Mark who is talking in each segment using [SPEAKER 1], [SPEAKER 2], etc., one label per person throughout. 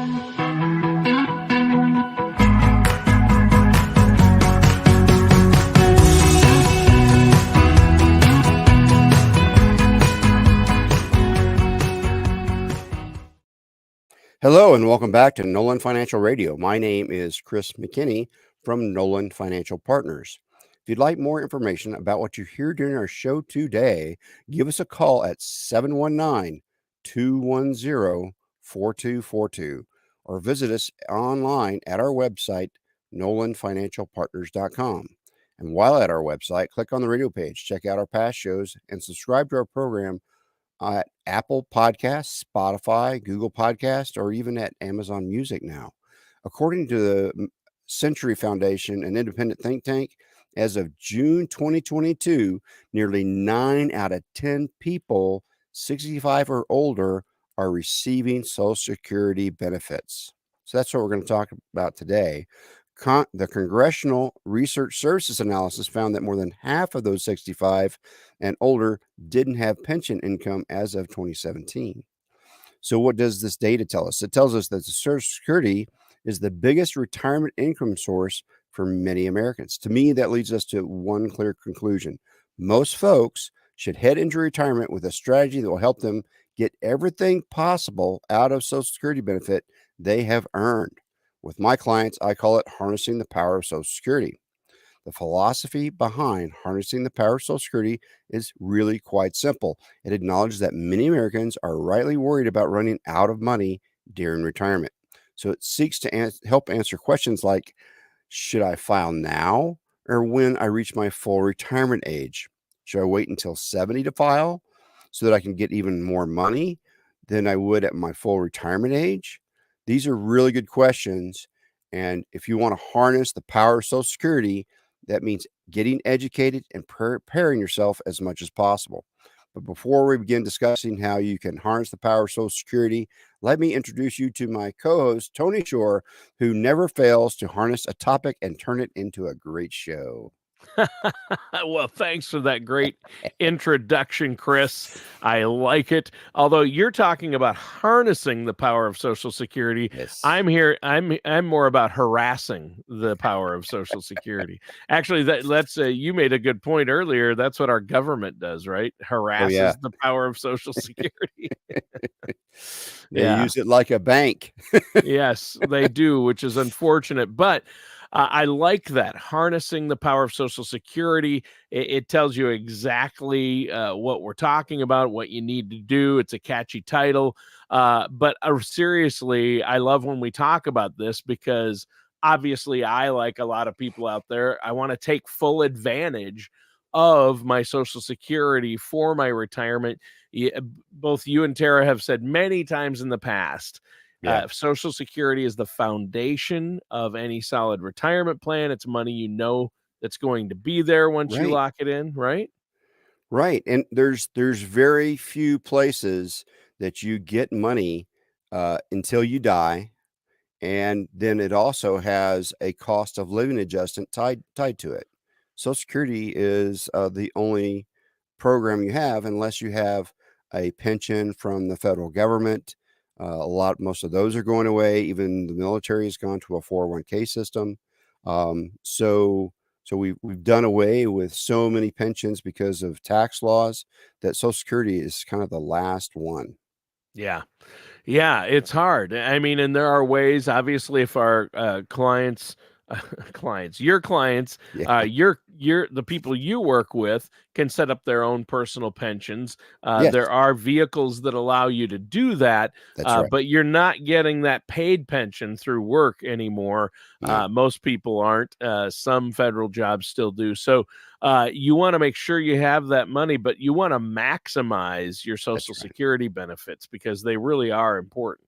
[SPEAKER 1] Hello and welcome back to Nolan Financial Radio. My name is Chris McKinney from Nolan Financial Partners. If you'd like more information about what you hear during our show today, give us a call at 719-210-4242 or visit us online at our website, nolanfinancialpartners.com. And while at our website, click on the radio page, check out our past shows, and subscribe to our program at Apple Podcasts, Spotify, Google Podcasts, or even at Amazon Music now. According to the Century Foundation, an independent think tank, as of June 2022, nearly 9 out of 10 people 65 or older are receiving Social Security benefits. So that's what we're going to talk about today. The Congressional Research Services analysis found that more than half of those 65 and older didn't have pension income as of 2017. So what does this data tell us? It tells us that the Social Security is the biggest retirement income source for many Americans. To me, that leads us to one clear conclusion. Most folks should head into retirement with a strategy that will help them get everything possible out of Social Security benefit they have earned. With my clients, I call it harnessing the power of Social Security. The philosophy behind harnessing the power of Social Security is really quite simple. It acknowledges that many Americans are rightly worried about running out of money during retirement. So it seeks to help answer questions like, should I file now or when I reach my full retirement age? Should I wait until 70 to file so that I can get even more money than I would at my full retirement age? These are really good questions. And if you want to harness the power of Social Security, that means getting educated and preparing yourself as much as possible. But before we begin discussing how you can harness the power of Social Security, let me introduce you to my co-host, Tony Shore, who never fails to harness a topic and turn it into a great show.
[SPEAKER 2] Well, thanks for that great introduction, Chris. I like it. Although you're talking about harnessing the power of Social Security,
[SPEAKER 1] Yes.
[SPEAKER 2] I'm more about harassing the power of Social Security. Actually, that's you made a good point earlier. That's what our government does, right? Harasses the power of Social Security.
[SPEAKER 1] They use it like a bank.
[SPEAKER 2] Yes, they do, which is unfortunate. But I like that, harnessing the power of Social Security. It tells you exactly what we're talking about, what you need to do. It's a catchy title. But seriously, I love when we talk about this because obviously I, like a lot of people out there, I want to take full advantage of my Social Security for my retirement. Both you and Tara have said many times in the past, Social Security is the foundation of any solid retirement plan. It's money that's going to be there once you lock it in, right?
[SPEAKER 1] Right. And there's very few places that you get money until you die. And then it also has a cost of living adjustment tied to it. Social Security is the only program you have unless you have a pension from the federal government. Most of those are going away. Even the military has gone to a 401k system. So we've done away with so many pensions because of tax laws that Social Security is kind of the last one.
[SPEAKER 2] Yeah, it's hard. I mean, and there are ways, obviously, if our your clients, the people you work with can set up their own personal pensions. There are vehicles that allow you to do that, but you're not getting that paid pension through work anymore.
[SPEAKER 1] No.
[SPEAKER 2] Most people aren't. Some federal jobs still do. So you want to make sure you have that money, but you want to maximize your Social Security benefits because they really are important.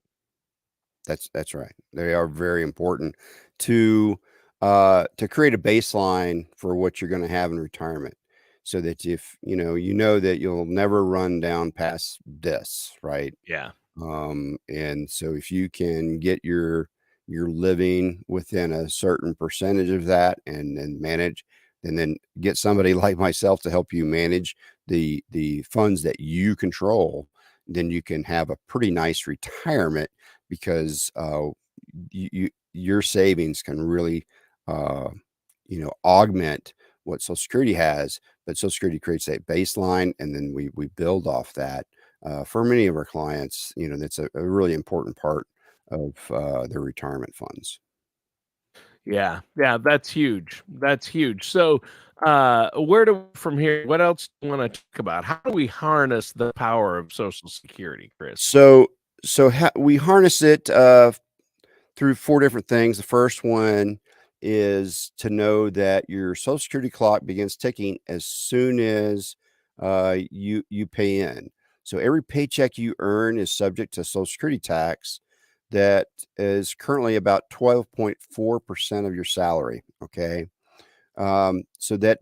[SPEAKER 1] That's right. They are very important to create a baseline for what you're going to have in retirement, so that if you know that you'll never run down past this, right?
[SPEAKER 2] Yeah.
[SPEAKER 1] And so if you can get your living within a certain percentage of that and manage, and then get somebody like myself to help you manage the funds that you control, then you can have a pretty nice retirement because your savings can really augment what Social Security has, but Social Security creates that baseline, and then we build off that. For many of our clients, that's a really important part of their retirement funds.
[SPEAKER 2] Yeah, yeah, that's huge. That's huge. So, where do from here? What else do you want to talk about? How do we harness the power of Social Security, Chris?
[SPEAKER 1] So we harness it through four different things. The first one is to know that your Social Security clock begins ticking as soon as you pay in. So every paycheck you earn is subject to Social Security tax that is currently about 12.4% of your salary. Okay, so that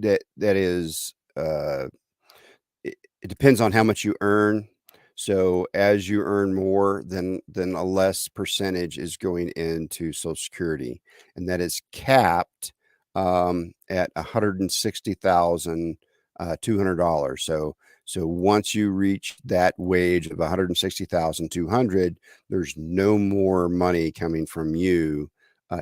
[SPEAKER 1] is it depends on how much you earn. So as you earn more, then a less percentage is going into Social Security, and that is capped at $160,200. So once you reach that wage of 160,200, there's no more money coming from you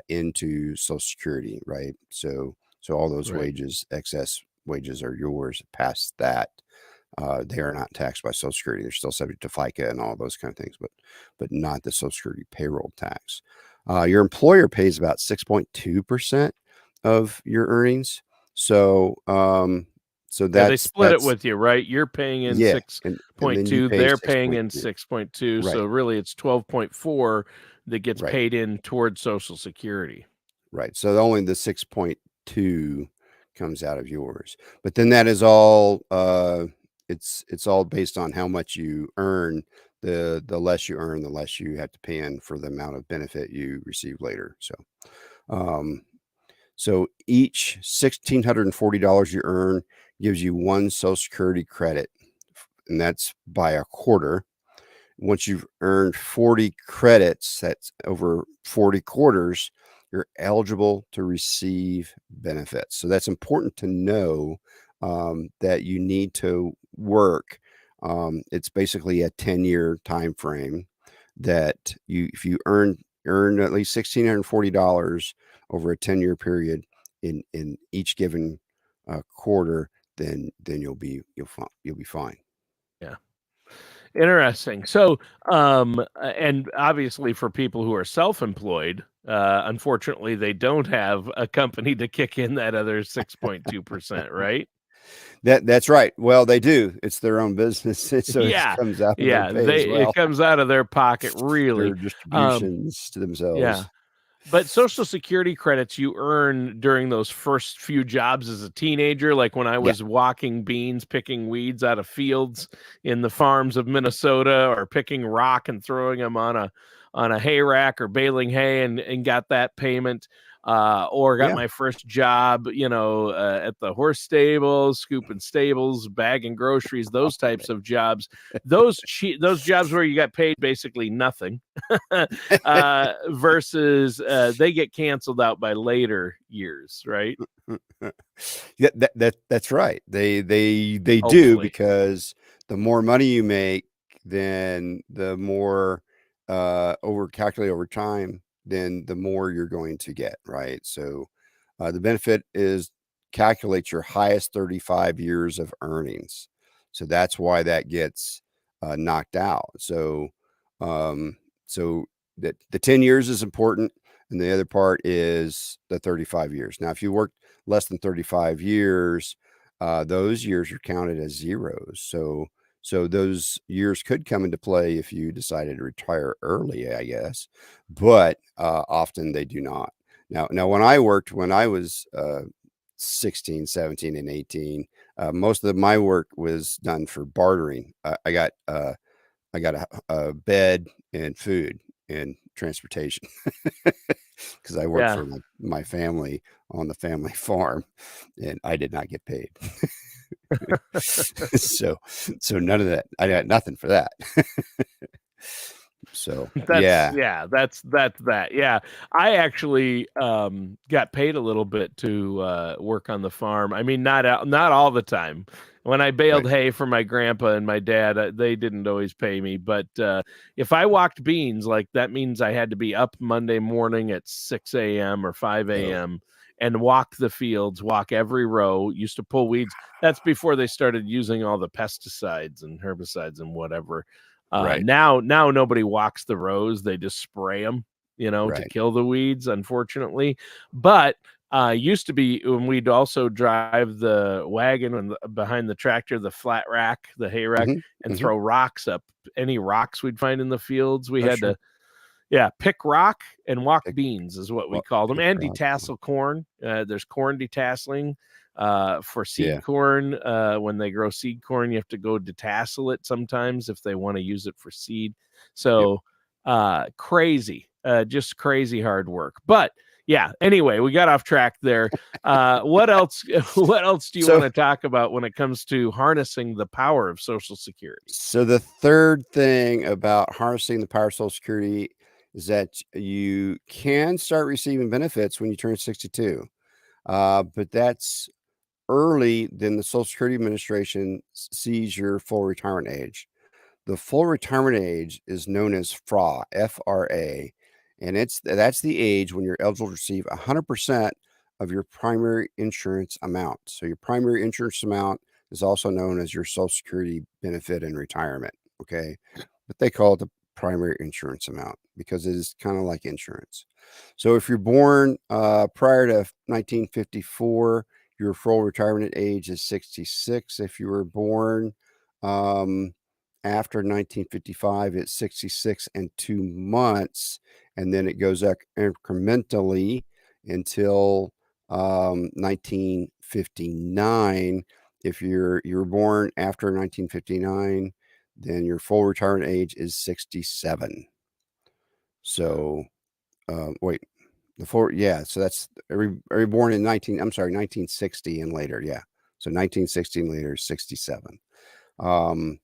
[SPEAKER 1] into Social Security, right? So all those
[SPEAKER 2] Right.
[SPEAKER 1] excess wages are yours past that. They are not taxed by Social Security. They're still subject to FICA and all those kind of things, but not the Social Security payroll tax. Your employer pays about 6.2% of your earnings. So
[SPEAKER 2] Yeah, they
[SPEAKER 1] that's
[SPEAKER 2] split it with you, right? You're paying in
[SPEAKER 1] yeah, and then you
[SPEAKER 2] 6.2,
[SPEAKER 1] pay
[SPEAKER 2] they're paying in
[SPEAKER 1] 6.2.
[SPEAKER 2] 6.2, so
[SPEAKER 1] Right,
[SPEAKER 2] really it's 12.4 that gets
[SPEAKER 1] right,
[SPEAKER 2] paid in towards Social Security.
[SPEAKER 1] right. So only the 6.2 comes out of yours, but then that is all. It's all based on how much you earn. The less you earn, the less you have to pay in for the amount of benefit you receive later. Um, so each $1,640 you earn gives you one Social Security credit, and that's by a quarter. Once you've earned 40 credits, that's over 40 quarters, you're eligible to receive benefits. So that's important to know, that you need to work. It's basically a 10-year time frame that if you earn at least $1,640 over a 10-year period in each given quarter, then you'll be fine.
[SPEAKER 2] Yeah. Interesting. So, and obviously for people who are self-employed, unfortunately, they don't have a company to kick in that other 6.2%, right?
[SPEAKER 1] That's right. Well, they do. It's their own business, so it
[SPEAKER 2] Yeah.
[SPEAKER 1] comes out of their
[SPEAKER 2] Yeah,
[SPEAKER 1] pay as
[SPEAKER 2] it
[SPEAKER 1] well.
[SPEAKER 2] comes out of their pocket, really.
[SPEAKER 1] Their
[SPEAKER 2] Um,
[SPEAKER 1] distributions to
[SPEAKER 2] yeah.
[SPEAKER 1] themselves.
[SPEAKER 2] But Social Security credits you earn during those first few jobs as a teenager, like when I
[SPEAKER 1] Yeah,
[SPEAKER 2] was walking beans, picking weeds out of fields in the farms of Minnesota, or picking rock and throwing them on a hay rack, or baling hay and got that payment. Or got
[SPEAKER 1] yeah.
[SPEAKER 2] my first job, at the horse stables, scooping stables, bagging groceries, those types of jobs. Those jobs where you got paid basically nothing, versus they get canceled out by later years, right?
[SPEAKER 1] Yeah, that's right. They do,
[SPEAKER 2] Hopefully.
[SPEAKER 1] because the more money you make, then the more over calculate over time, then the more you're going to get, right? So the benefit is calculate your highest 35 years of earnings. So that's why that gets knocked out. Um, so that the 10 years is important, and the other part is the 35 years. Now, if you work less than 35 years, those years are counted as zeros. So those years could come into play if you decided to retire early, I guess, but often they do not. Now when I was 16, 17, and 18, most of my work was done for bartering. I got a bed and food and transportation because I worked
[SPEAKER 2] Yeah.
[SPEAKER 1] for my family on the family farm, and I did not get paid. so so none of that. I got nothing for that. So
[SPEAKER 2] That's
[SPEAKER 1] yeah,
[SPEAKER 2] yeah, that's that. Yeah. I actually got paid a little bit to work on the farm. I mean, not all the time. When I baled
[SPEAKER 1] Right.
[SPEAKER 2] hay for my grandpa and my dad, they didn't always pay me. But if I walked beans, like that means I had to be up Monday morning at 6 a.m. or 5
[SPEAKER 1] Oh,
[SPEAKER 2] a.m. and walk the fields, walk every row, used to pull weeds. That's before they started using all the pesticides and herbicides and whatever.
[SPEAKER 1] right,
[SPEAKER 2] Now nobody walks the rows. They just spray them, to
[SPEAKER 1] right.
[SPEAKER 2] kill the weeds, unfortunately. But used to be when we'd also drive the wagon and behind the tractor, the flat rack, the hay rack,
[SPEAKER 1] Mhm,
[SPEAKER 2] and
[SPEAKER 1] mhm.
[SPEAKER 2] throw rocks up. Any rocks we'd find in the fields, we
[SPEAKER 1] Oh,
[SPEAKER 2] had
[SPEAKER 1] sure.
[SPEAKER 2] to, yeah, pick rock and walk
[SPEAKER 1] Pick
[SPEAKER 2] beans is what we
[SPEAKER 1] well,
[SPEAKER 2] called them,
[SPEAKER 1] pick
[SPEAKER 2] and
[SPEAKER 1] rock.
[SPEAKER 2] detassel corn. There's corn detasseling for seed
[SPEAKER 1] Yeah.
[SPEAKER 2] corn. When they grow seed corn, you have to go detassel it sometimes if they want to use it for seed.
[SPEAKER 1] Yep.
[SPEAKER 2] So crazy, just crazy hard work. But yeah, anyway, we got off track there. What else? What else do you want
[SPEAKER 1] So
[SPEAKER 2] to talk about when it comes to harnessing the power of Social Security?
[SPEAKER 1] so the third thing about harnessing the power of Social Security is that you can start receiving benefits when you turn 62. But that's early than the Social Security Administration sees your full retirement age. The full retirement age is known as FRA, FRA, and that's the age when you're eligible to receive 100% of your primary insurance amount. So your primary insurance amount is also known as your Social Security benefit in retirement, okay? But they call it the primary insurance amount because it is kind of like insurance. So if you're born prior to 1954, your full retirement age is 66. If you were born um, after 1955, it's 66 and 2 months, and then it goes up incrementally until 1959. If you were born after 1959, then your full retirement age is 67. So, wait, so that's every born in 1960 and later, yeah. So 1960 and later is 67. Um,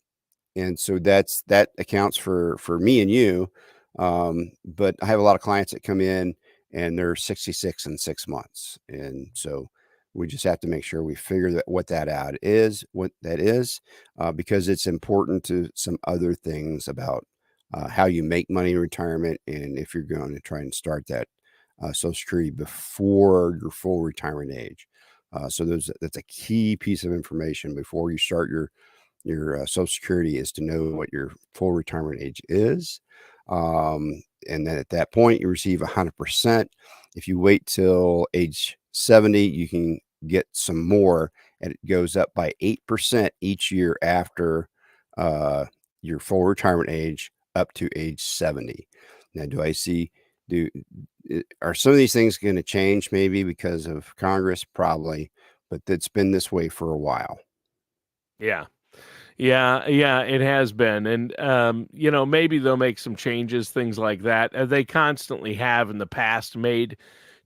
[SPEAKER 1] and so that accounts for me and you. But I have a lot of clients that come in and they're 66 in 6 months, and so we just have to make sure we figure that what that is, because it's important to some other things about how you make money in retirement, and if you're going to try and start that Social Security before your full retirement age. So that's a key piece of information before you start your Social Security, is to know what your full retirement age is. And then at that point, you receive 100%. If you wait till age 70, you can get some more, and it goes up by 8% each year after uh, your full retirement age up to age 70. Now, do are some of these things going to change maybe because of Congress? Probably, but it's been this way for a while.
[SPEAKER 2] Yeah. Yeah, it has been, and maybe they'll make some changes, things like that. They constantly have in the past made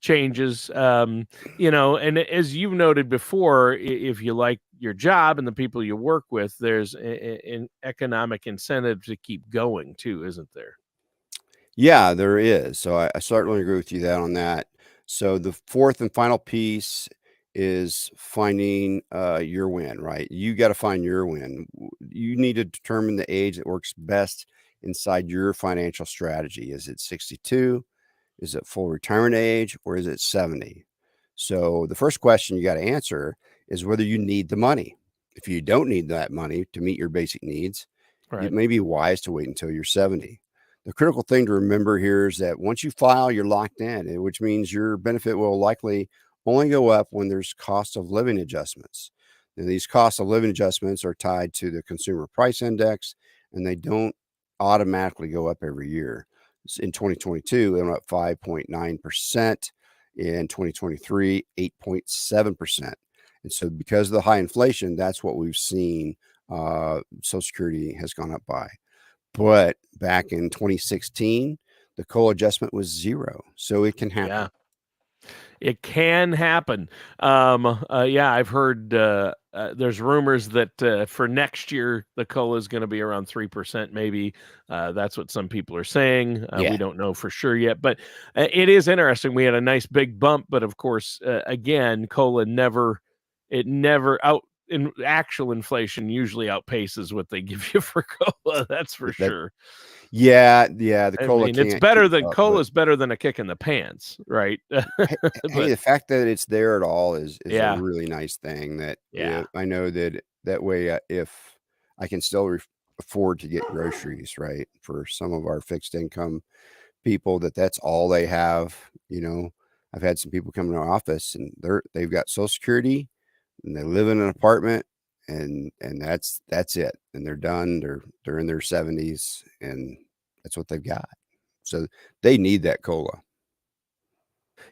[SPEAKER 2] changes, and as you've noted before, if you like your job and the people you work with, there's an economic incentive to keep going too, isn't there?
[SPEAKER 1] Yeah, there is. So I certainly agree with you that on that. So the fourth and final piece is finding your win, right? You got to find your win. You need to determine the age that works best inside your financial strategy. Is it 62? Is it full retirement age, or is it 70? So the first question you got to answer is whether you need the money. If you don't need that money to meet your basic needs, it
[SPEAKER 2] Right.
[SPEAKER 1] may be wise to wait until you're 70. The critical thing to remember here is that once you file, you're locked in, which means your benefit will likely only go up when there's cost of living adjustments. Now, these cost of living adjustments are tied to the consumer price index, and they don't automatically go up every year. In 2022, they went up 5.9%. In 2023, 8.7%. And so, because of the high inflation, that's what we've seen. Social Security has gone up by. But back in 2016, the COLA adjustment was zero. So it can
[SPEAKER 2] Yeah.
[SPEAKER 1] happen.
[SPEAKER 2] It can happen. Yeah, I've heard there's rumors that for next year the COLA is going to be around 3%. Maybe that's what some people are saying. We
[SPEAKER 1] Yeah.
[SPEAKER 2] don't know for sure yet, but it is interesting. We had a nice big bump, but of course, again, COLA never actual inflation usually outpaces what they give you for cola. That's for
[SPEAKER 1] That
[SPEAKER 2] sure.
[SPEAKER 1] Yeah, the
[SPEAKER 2] I
[SPEAKER 1] cola
[SPEAKER 2] mean, it's
[SPEAKER 1] can't
[SPEAKER 2] better
[SPEAKER 1] keep
[SPEAKER 2] than
[SPEAKER 1] up, but
[SPEAKER 2] cola's better than a kick in the pants, right?
[SPEAKER 1] hey,
[SPEAKER 2] But
[SPEAKER 1] the fact that it's there at all is a
[SPEAKER 2] yeah,
[SPEAKER 1] really nice thing that,
[SPEAKER 2] yeah.
[SPEAKER 1] I know that that way, if I can still afford to get groceries, right? For some of our fixed income people that's all they have, I've had some people come in our office and they've got Social Security and they live in an apartment and that's it. And they're done. They're in their 70s and that's what they've got. So they need that cola.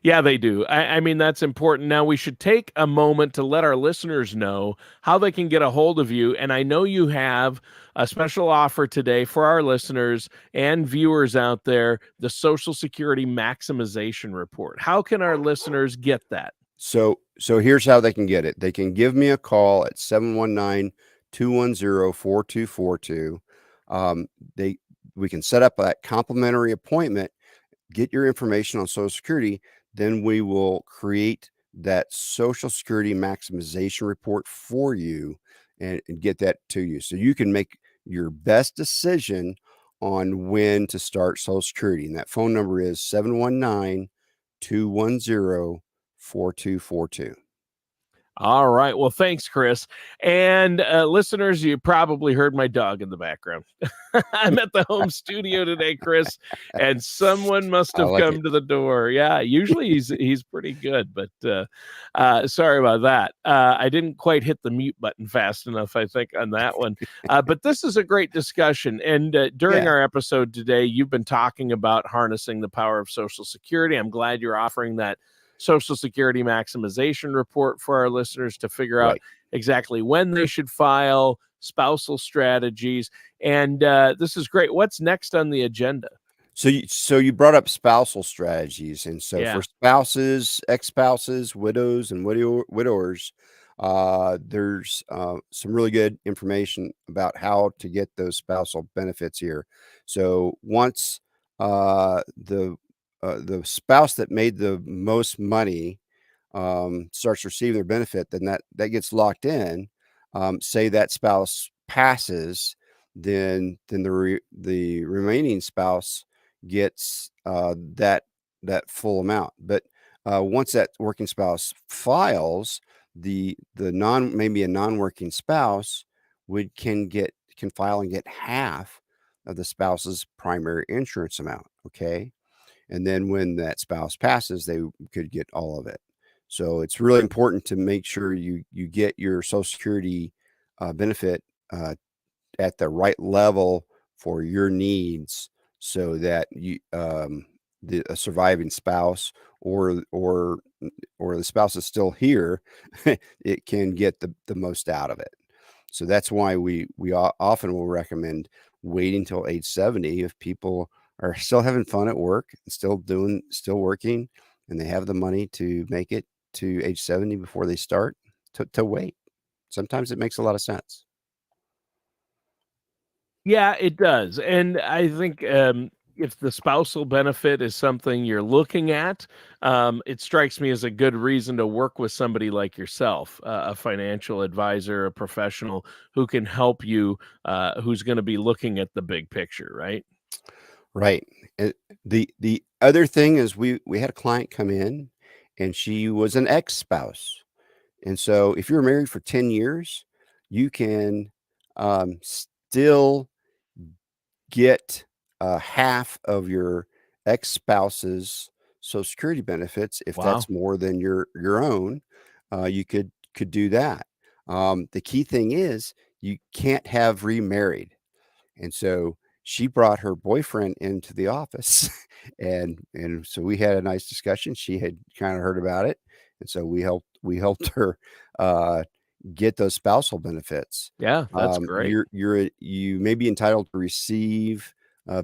[SPEAKER 2] Yeah, they do. I mean, that's important. Now, we should take a moment to let our listeners know how they can get a hold of you. And I know you have a special offer today for our listeners and viewers out there, the Social Security Maximization Report. How can our listeners get that?
[SPEAKER 1] So here's how they can get it. They can give me a call at 719-210-4242. Um, they we can set up that complimentary appointment, get your information on Social Security, then we will create that Social Security maximization report for you and get that to you. So you can make your best decision on when to start Social Security. And that phone number is 719-210-4242.
[SPEAKER 2] All right. Well, thanks, Chris. And listeners, you probably heard my dog in the background. I'm at the home studio today, Chris, and someone must
[SPEAKER 1] I
[SPEAKER 2] have
[SPEAKER 1] like it.
[SPEAKER 2] come to the door. Yeah, usually he's pretty good, but sorry about that. I didn't quite hit the mute button fast enough, I think, on that one. But this is a great discussion. And during
[SPEAKER 1] Yeah,
[SPEAKER 2] our episode today, you've been talking about harnessing the power of Social Security. I'm glad you're offering that Social Security maximization report for our listeners to figure out
[SPEAKER 1] right.
[SPEAKER 2] exactly when they should file, spousal strategies, and this is great. What's next on the agenda?
[SPEAKER 1] So you brought up spousal strategies, and so for
[SPEAKER 2] Yeah.
[SPEAKER 1] spouses, ex-spouses, widows, and widowers, there's some really good information about how to get those spousal benefits here. So once the spouse that made the most money starts receiving their benefit, then that gets locked in. Say that spouse passes, then the remaining spouse gets that full amount. But once that working spouse files, the maybe a non-working spouse can file and get half of the spouse's primary insurance amount. Okay. And then when that spouse passes, they could get all of it. So it's really important to make sure you get your Social Security benefit uh, at the right level for your needs, so that a surviving spouse or the spouse is still here, it can get the most out of it. So that's why we often will recommend waiting till age 70 if people are still having fun at work, still working, and they have the money to make it to age 70 before they start to wait. Sometimes it makes a lot of sense.
[SPEAKER 2] Yeah, it does. And I think if the spousal benefit is something you're looking at, it strikes me as a good reason to work with somebody like yourself, a financial advisor, a professional who can help you, who's going to be looking at the big picture, right?
[SPEAKER 1] Right. And the other thing is we had a client come in and she was an ex-spouse. And so if you're married for 10 years, you can still get half of your ex-spouse's Social Security benefits if
[SPEAKER 2] Wow.
[SPEAKER 1] that's more than your own. You could do that. The key thing is you can't have remarried. And so she brought her boyfriend into the office and so we had a nice discussion. She had kind of heard about it. And so we helped her uh get those spousal benefits.
[SPEAKER 2] Yeah, that's great.
[SPEAKER 1] You may be entitled to receive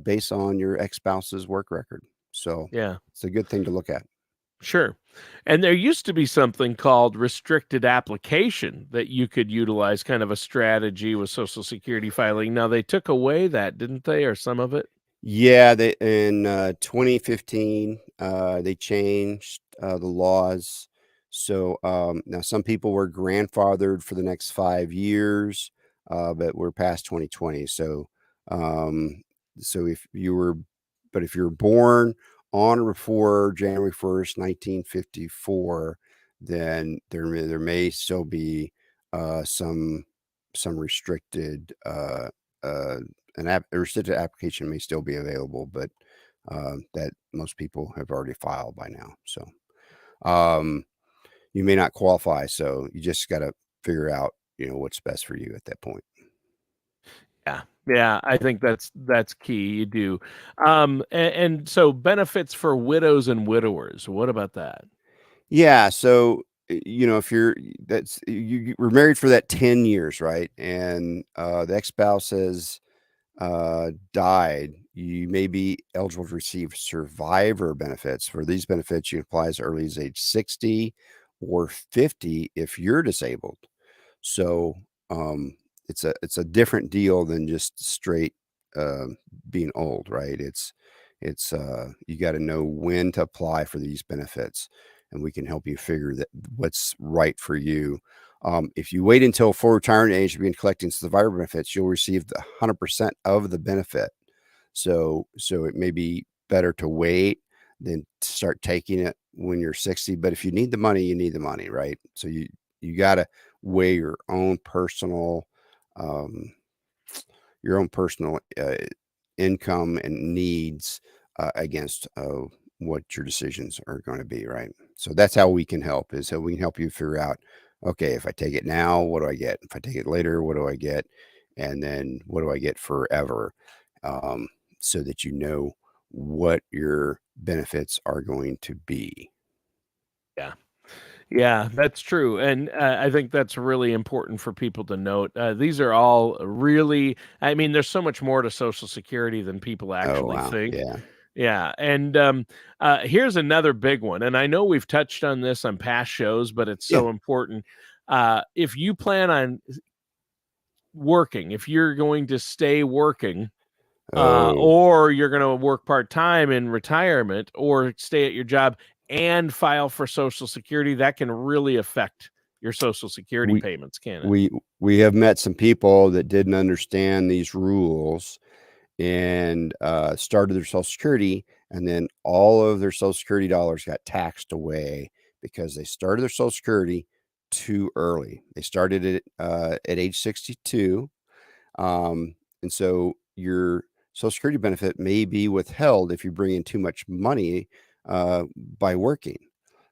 [SPEAKER 1] based on your ex-spouse's work record. So
[SPEAKER 2] Yeah.
[SPEAKER 1] it's a good thing to look at.
[SPEAKER 2] Sure. And there used to be something called restricted application that you could utilize, kind of a strategy with Social Security filing. Now they took away that, didn't they, or some of it?
[SPEAKER 1] Yeah, they in 2015 they changed the laws So now some people were grandfathered for the next 5 years, but we're past 2020. Um, so if you're born on or before January 1st, 1954, then there may still be some restricted a restricted application may still be available, but that most people have already filed by now. So um, you may not qualify. So you just got to figure out, what's best for you at that point.
[SPEAKER 2] Yeah. Yeah, I think that's key. You do. And so benefits for widows and widowers. What about that?
[SPEAKER 1] Yeah. So, if you were married for that 10 years, right? And the ex-spouse has died, you may be eligible to receive survivor benefits. For these benefits, you can apply as early as age 60 or 50 if you're disabled. So it's a different deal than just straight being old, right? It's you got to know when to apply for these benefits, and we can help you figure that what's right for you. If you wait until full retirement age to begin collecting survivor benefits, you'll receive the 100% of the benefit. So it may be better to wait than to start taking it when you're 60. But if you need the money, you need the money, right? So you got to weigh um, your own personal income and needs against what your decisions are going to be, right? So that's how we can help. Is how we can help you figure out, okay, if I take it now, what do I get? If I take it later, what do I get? And then what do I get forever? Um, so that you know what your benefits are going to be.
[SPEAKER 2] Yeah. Yeah, that's true. And I think that's really important for people to note. These are all really, I mean, there's so much more to Social Security than people
[SPEAKER 1] Oh,
[SPEAKER 2] actually
[SPEAKER 1] wow.
[SPEAKER 2] think.
[SPEAKER 1] Yeah.
[SPEAKER 2] Yeah. And here's another big one. And I know we've touched on this on past shows, but it's
[SPEAKER 1] Yeah.
[SPEAKER 2] so important. If you plan on working, if you're going to stay working,
[SPEAKER 1] Oh,
[SPEAKER 2] or you're going to work part time in retirement or stay at your job and file for Social Security, that can really affect your Social Security
[SPEAKER 1] we
[SPEAKER 2] payments, can it?
[SPEAKER 1] we we have met some people that didn't understand these rules and started their Social Security, and then all of their Social Security dollars got taxed away because they started their Social Security too early. They started it at age 62, and so your Social Security benefit may be withheld if you bring in too much money by working.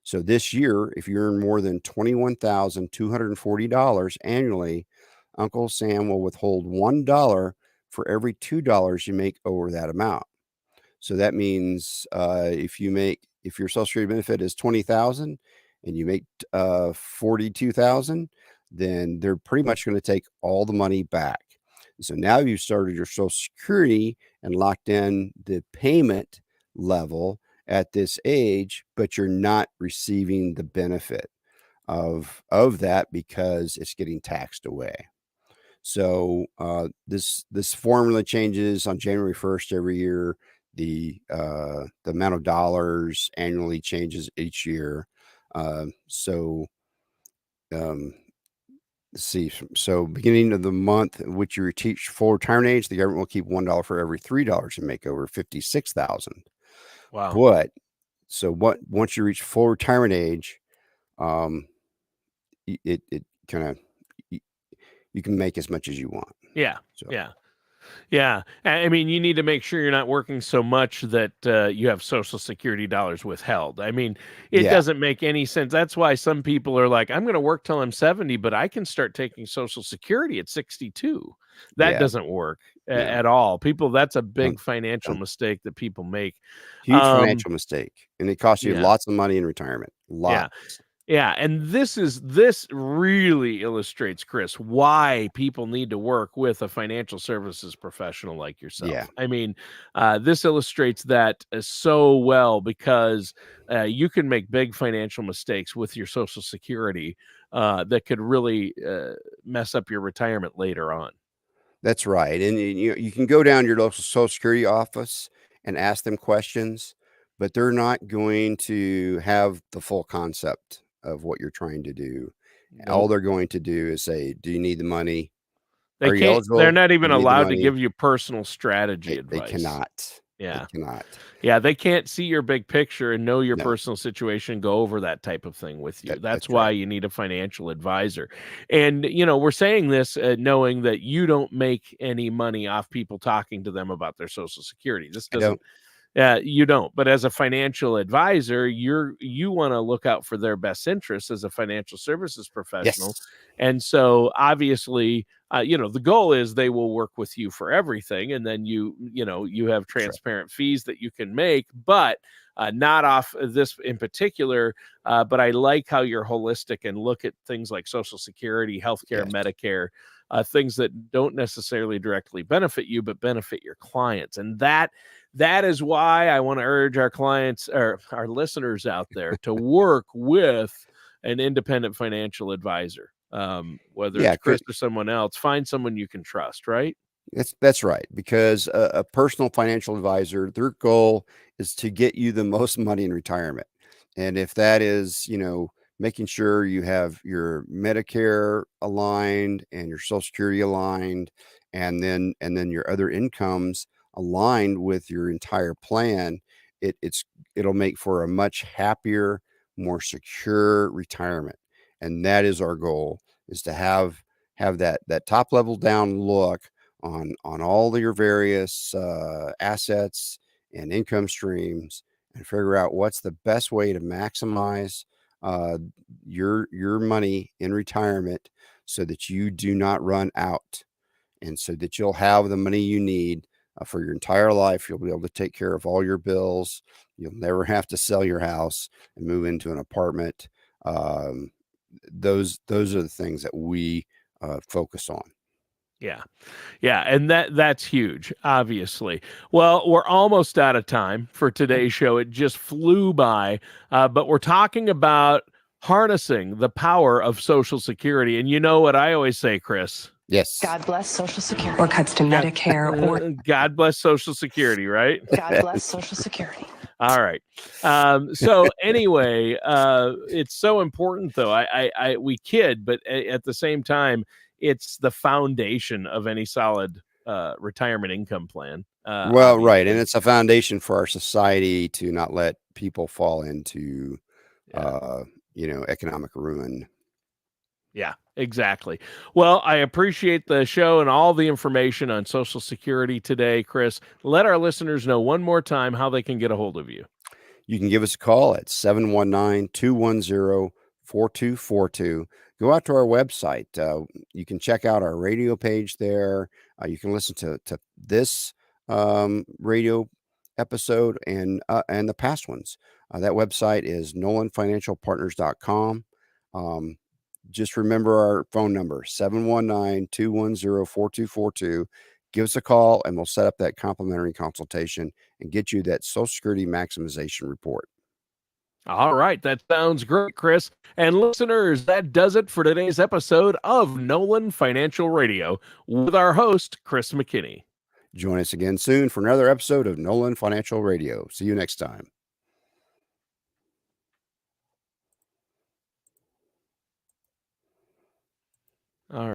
[SPEAKER 1] So this year, if you earn more than $21,240 annually, Uncle Sam will withhold $1 for every $2 you make over that amount. So that means if your Social Security benefit is 20,000 and you make 42,000, then they're pretty much going to take all the money back. So now you've started your Social Security and locked in the payment level at this age, but you're not receiving the benefit of that because it's getting taxed away. So this formula changes on January 1st every year. The amount of dollars annually changes each year. So um, let's see. So beginning of the month in which you reach full retirement age, the government will keep $1 for every $3 you make over 56,000.
[SPEAKER 2] Wow.
[SPEAKER 1] But once you reach full retirement age, um, it kind of you can make as much as you want.
[SPEAKER 2] Yeah.
[SPEAKER 1] So
[SPEAKER 2] Yeah. Yeah. I mean, you need to make sure you're not working so much that you have Social Security dollars withheld. I mean, it
[SPEAKER 1] yeah,
[SPEAKER 2] doesn't make any sense. That's why some people are like, I'm going to work till I'm 70, but I can start taking Social Security at 62. That
[SPEAKER 1] yeah,
[SPEAKER 2] doesn't work
[SPEAKER 1] no,
[SPEAKER 2] at all. People, that's a
[SPEAKER 1] don't,
[SPEAKER 2] big financial
[SPEAKER 1] don't.
[SPEAKER 2] mistake that people make.
[SPEAKER 1] Huge
[SPEAKER 2] Um,
[SPEAKER 1] financial mistake, and it costs you
[SPEAKER 2] yeah.
[SPEAKER 1] lots of money in retirement.
[SPEAKER 2] Yeah.
[SPEAKER 1] Lots.
[SPEAKER 2] Yeah, and this really illustrates, Chris, why people need to work with a financial services professional like
[SPEAKER 1] Yeah,
[SPEAKER 2] yourself. I mean, this illustrates that so well because you can make big financial mistakes with your Social Security that could really mess up your retirement later on.
[SPEAKER 1] that's right. And you can go down to your local Social Security office and ask them questions, but they're not going to have the full concept of what you're trying to do. All
[SPEAKER 2] Nope.
[SPEAKER 1] they're going to do is say, "Do you need the money?
[SPEAKER 2] They
[SPEAKER 1] Are you
[SPEAKER 2] can't they're
[SPEAKER 1] eligible?
[SPEAKER 2] not
[SPEAKER 1] Do
[SPEAKER 2] even
[SPEAKER 1] you need the
[SPEAKER 2] allowed to
[SPEAKER 1] money?"
[SPEAKER 2] give you personal strategy
[SPEAKER 1] They
[SPEAKER 2] advice.
[SPEAKER 1] cannot. They
[SPEAKER 2] Yeah.
[SPEAKER 1] cannot.
[SPEAKER 2] Yeah, they can't see your big picture and know your
[SPEAKER 1] No,
[SPEAKER 2] personal situation, go over that type of thing with you. That's
[SPEAKER 1] that's
[SPEAKER 2] why
[SPEAKER 1] right.
[SPEAKER 2] you need a financial advisor. And, we're saying this knowing that you don't make any money off people talking to them about their Social Security. This
[SPEAKER 1] I don't.
[SPEAKER 2] doesn't you don't. But as a financial advisor, you want to look out for their best interests as a financial services professional.
[SPEAKER 1] Yes,
[SPEAKER 2] And so obviously, the goal is they will work with you for everything, and then you have
[SPEAKER 1] that's right.
[SPEAKER 2] transparent fees that you can make, but not off of this in particular. But I like how you're holistic and look at things like Social Security, healthcare,
[SPEAKER 1] Yes.
[SPEAKER 2] Medicare, things that don't necessarily directly benefit you, but benefit your clients. And that is why I want to urge our clients or our listeners out there to work with an independent financial advisor. Whether
[SPEAKER 1] Yeah,
[SPEAKER 2] it's Chris or someone else, find someone you can trust, right?
[SPEAKER 1] that's right, because a personal financial advisor, their goal is to get you the most money in retirement. And if that is, making sure you have your Medicare aligned and your Social Security aligned, and then your other incomes aligned with your entire plan, it'll make for a much happier, more secure retirement. And that is our goal, is to have that top level down look on all of your various assets and income streams, and figure out what's the best way to maximize uh, your money in retirement, so that you do not run out, and so that you'll have the money you need for your entire life. You'll be able to take care of all your bills. You'll never have to sell your house and move into an apartment. Um, those are the things that we focus on.
[SPEAKER 2] Yeah. Yeah, and that's huge, obviously. Well, we're almost out of time for today's show. It just flew by, but we're talking about harnessing the power of Social Security. And you know what I always say, Chris?
[SPEAKER 1] Yes.
[SPEAKER 3] God bless Social Security. Or cuts to
[SPEAKER 2] God,
[SPEAKER 3] Medicare. Or
[SPEAKER 2] God bless Social Security, right?
[SPEAKER 3] God bless Social Security.
[SPEAKER 2] All right. So anyway, it's so important, though. We kid, but at the same time, it's the foundation of any solid retirement income plan.
[SPEAKER 1] Well, right, and
[SPEAKER 2] Obviously.
[SPEAKER 1] it's a foundation for our society to not let people fall into,
[SPEAKER 2] Yeah.
[SPEAKER 1] economic ruin.
[SPEAKER 2] Yeah, exactly. Well, I appreciate the show and all the information on Social Security today, Chris. Let our listeners know one more time how they can get a hold of you.
[SPEAKER 1] You can give us a call at 719-210-4242. Go out to our website. You can check out our radio page there. You can listen to this radio episode and the past ones. That website is nolanfinancialpartners.com. Just remember our phone number, 719-210-4242. Give us a call and we'll set up that complimentary consultation and get you that Social Security maximization report.
[SPEAKER 2] All right. That sounds great, Chris. And listeners, that does it for today's episode of Nolan Financial Radio with our host, Chris McKinney.
[SPEAKER 1] Join us again soon for another episode of Nolan Financial Radio. See you next time.